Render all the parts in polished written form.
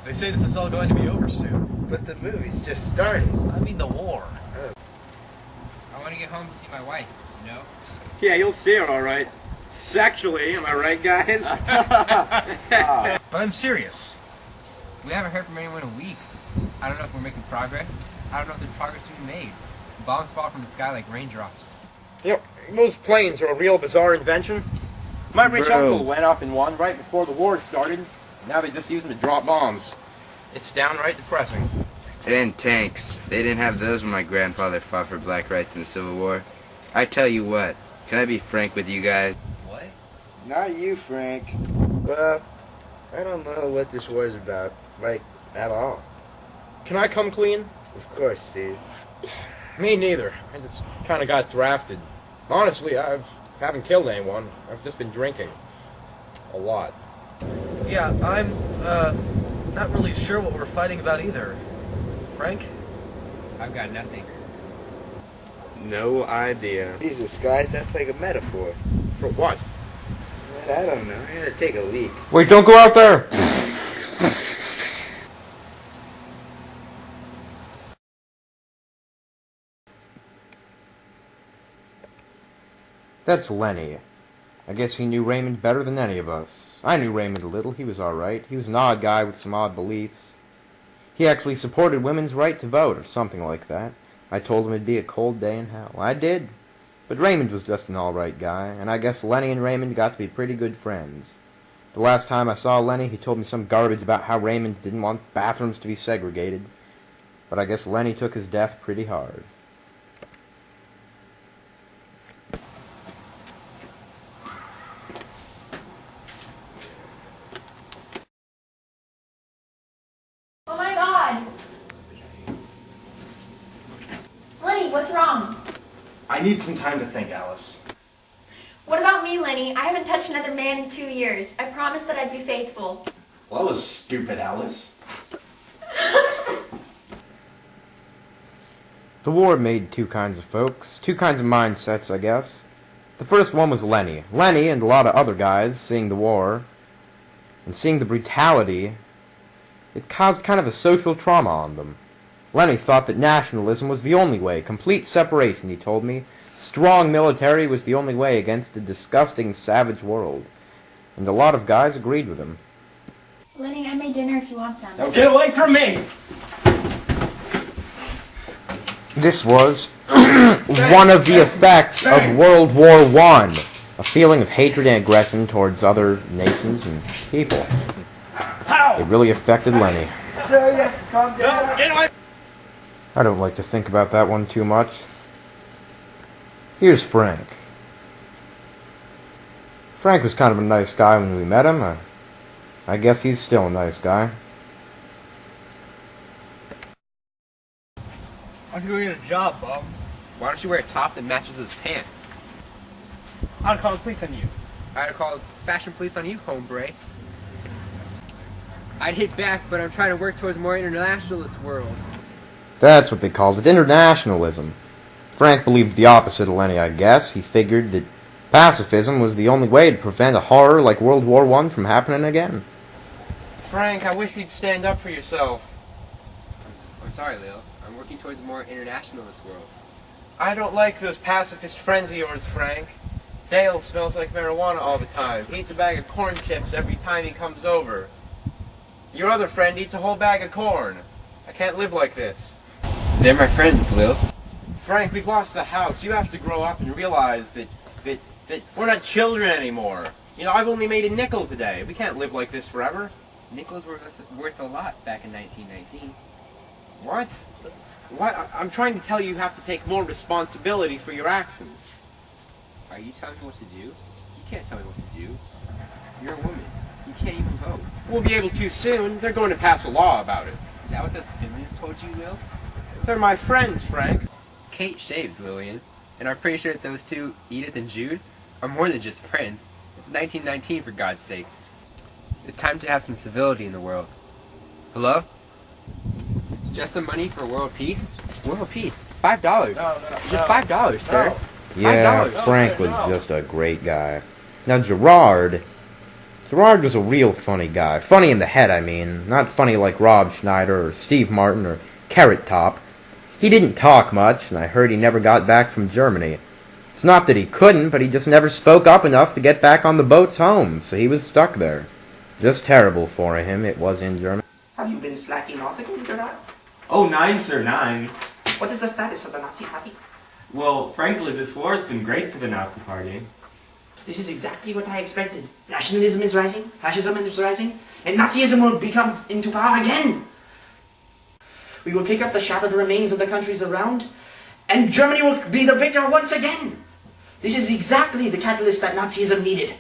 They say this is all going to be over soon. But the movie's just started. I mean the war. I want to get home to see my wife, you know? Yeah, you'll see her all right. Sexually, am I right, guys? But I'm serious. We haven't heard from anyone in weeks. I don't know if we're making progress. I don't know if there's progress to be made. Bombs fall from the sky like raindrops. You know, those planes are a real bizarre invention. My rich Bro. uncle went up in one right before the war started. Now they just use them to drop bombs. It's downright depressing. And tanks. They didn't have those when my grandfather fought for black rights in the Civil War. I tell you what, can I be frank with you guys? What? Not you, Frank. Well, I don't know what this war's about. Like, at all. Can I come clean? Of course, Steve. Me neither. I just kind of got drafted. Honestly, haven't killed anyone. I've just been drinking. A lot. Yeah, I'm, not really sure what we're fighting about either. Frank? I've got nothing. No idea. Jesus, guys, that's like a metaphor. For what? Man, I don't know. I had to take a leak. Wait, don't go out there! That's Lenny. I guess he knew Raymond better than any of us. I knew Raymond a little. He was alright. He was an odd guy with some odd beliefs. He actually supported women's right to vote, or something like that. I told him it'd be a cold day in hell. I did. But Raymond was just an alright guy, and I guess Lenny and Raymond got to be pretty good friends. The last time I saw Lenny, he told me some garbage about how Raymond didn't want bathrooms to be segregated. But I guess Lenny took his death pretty hard. Oh my God! Lenny, what's wrong? I need some time to think, Alice. What about me, Lenny? I haven't touched another man in 2 years. I promised that I'd be faithful. Well, that was stupid, Alice. The war made two kinds of folks, two kinds of mindsets, I guess. The first one was Lenny. Lenny and a lot of other guys seeing the war and seeing the brutality, it caused kind of a social trauma on them. Lenny thought that nationalism was the only way, complete separation, he told me. Strong military was the only way against a disgusting, savage world. And a lot of guys agreed with him. Lenny, I made dinner if you want some. Now get away from me! This was one of the effects of World War I, a feeling of hatred and aggression towards other nations and people. It really affected Lenny. Get away! I don't like to think about that one too much. Here's Frank. Frank was kind of a nice guy when we met him. I guess he's still a nice guy. Why don't you go get a job, Bob? Why don't you wear a top that matches those pants? I'll call the police on you. I'd call fashion police on you, hombre. I'd hit back, but I'm trying to work towards a more internationalist world. That's what they called it, internationalism. Frank believed the opposite of Lenny, I guess. He figured that pacifism was the only way to prevent a horror like World War I from happening again. Frank, I wish you'd stand up for yourself. I'm sorry, Lil. I'm working towards a more internationalist world. I don't like those pacifist friends of yours, Frank. Dale smells like marijuana all the time. He eats a bag of corn chips every time he comes over. Your other friend eats a whole bag of corn. I can't live like this. They're my friends, Lil. Frank, we've lost the house. You have to grow up and realize that we're not children anymore. You know, I've only made a nickel today. We can't live like this forever. Nickels were worth a lot back in 1919. What? What? I'm trying to tell you, you have to take more responsibility for your actions. Are you telling me what to do? You can't tell me what to do. You're a woman. You can't even vote. We'll be able to soon. They're going to pass a law about it. Is that what those feminists told you, Lil? They're my friends, Frank. Kate shaves, Lillian. And I'm pretty sure that those two, Edith and Jude, are more than just friends. It's 1919, for God's sake. It's time to have some civility in the world. Hello? Just some money for world peace? World peace? $5. Just $5, sir. No. 5 Yeah, $5. Frank was just a great guy. Now Gerard, Gerard was a real funny guy. Funny in the head, I mean. Not funny like Rob Schneider or Steve Martin or Carrot Top. He didn't talk much, and I heard he never got back from Germany. It's not that he couldn't, but he just never spoke up enough to get back on the boats home, so he was stuck there. Just terrible for him, it was in Germany. Have you been slacking off again, Gerard? Oh, 9, sir, 9. What is the status of the Nazi Party? Well, frankly, this war has been great for the Nazi Party. This is exactly what I expected. Nationalism is rising, fascism is rising, and Nazism will become into power again. We will pick up the shattered remains of the countries around, and Germany will be the victor once again. This is exactly the catalyst that Nazism needed.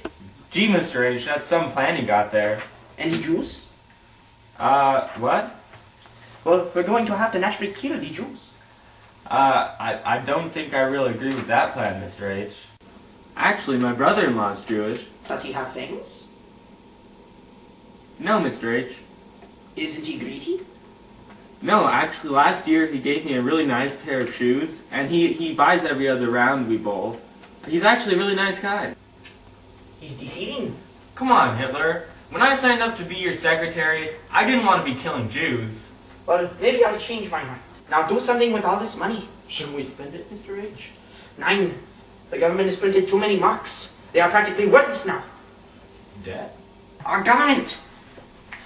Gee, Mr. H, that's some plan you got there. Any Jews? What? Well, we're going to have to naturally kill the Jews. I don't think I really agree with that plan, Mr. H. Actually, my brother-in-law's Jewish. Does he have fangs? No, Mr. H. Isn't he greedy? No, actually, last year he gave me a really nice pair of shoes, and he buys every other round we bowl. He's actually a really nice guy. He's deceiving. Come on, Hitler. When I signed up to be your secretary, I didn't want to be killing Jews. Well, maybe I'll change my mind. Now do something with all this money. Shouldn't we spend it, Mr. H? 9. The government has printed too many marks. They are practically worthless now. Debt? Our government,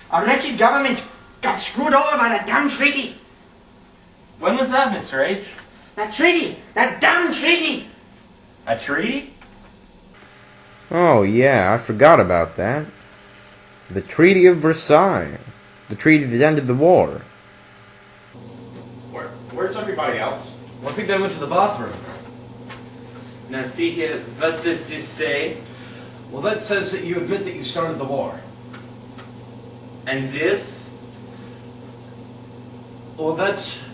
our wretched government, got screwed over by that damn treaty. When was that, Mr. H? That treaty! That damn treaty! A treaty? Oh, yeah, I forgot about that. The Treaty of Versailles. The treaty that ended the war. Where's everybody else? Well, I think they went to the bathroom. Now see here, what does this say? Well, that says that you admit that you started the war. And this? Well, that states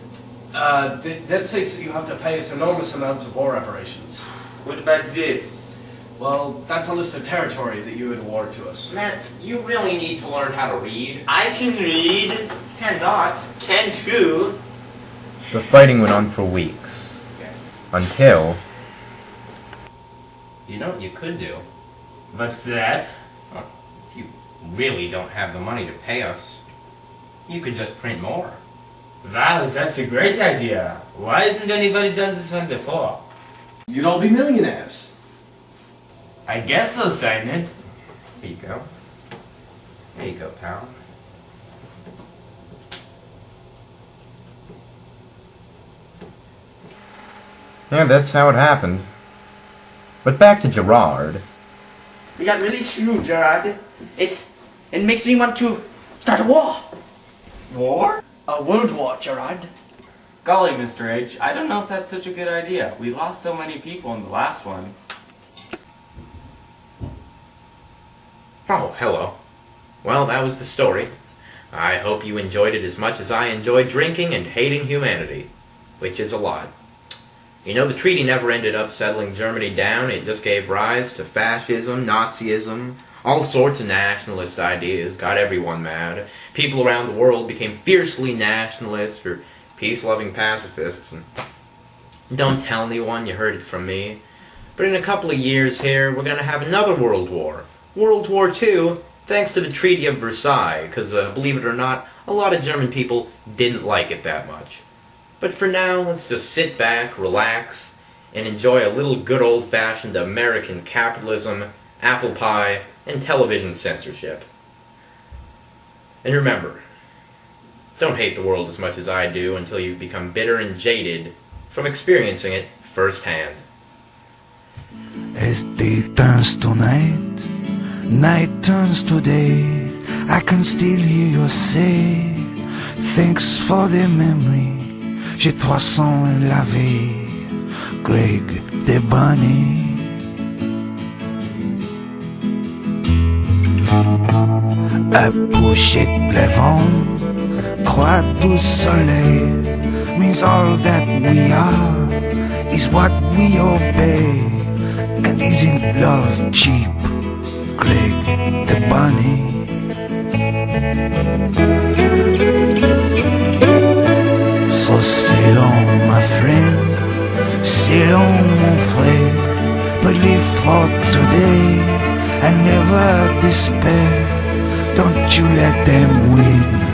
that you have to pay us enormous amounts of war reparations. What about this? Well, that's a list of territory that you had awarded to us. Matt, you really need to learn how to read. I can read. Cannot. Can too. The fighting went on for weeks. Until... You know what you could do? What's that? If you really don't have the money to pay us, you could just print more. Wow, that's a great idea. Why hasn't anybody done this one before? You'd all be millionaires. I guess I'll sign it. Here you go. There you go, pal. Yeah, that's how it happened. But back to Gerard. We got really screwed, Gerard. It makes me want to start a war. War? A world war, Gerard. Golly, Mr. H, I don't know if that's such a good idea. We lost so many people in the last one. Oh, hello. Well, that was the story. I hope you enjoyed it as much as I enjoyed drinking and hating humanity, which is a lot. You know, the treaty never ended up settling Germany down. It just gave rise to fascism, Nazism, all sorts of nationalist ideas, got everyone mad. People around the world became fiercely nationalist or peace-loving pacifists. And don't tell anyone you heard it from me. But in a couple of years here, we're going to have another World War. World War II, thanks to the Treaty of Versailles, because, believe it or not, a lot of German people didn't like it that much. But for now, let's just sit back, relax, and enjoy a little good old-fashioned American capitalism, apple pie, and television censorship. And remember, don't hate the world as much as I do until you've become bitter and jaded from experiencing it firsthand. As day turns to night, night turns to day, I can still hear you say, thanks for the memory, j'ai 300 lavé, Greg Debonny. À Pouchet Plevon, Croix du Soleil, means all that we are is what we obey. And isn't love cheap, Greg Debonny? So c'est long, my friend, c'est long, mon frère, but live for today and never despair. Don't you let them win.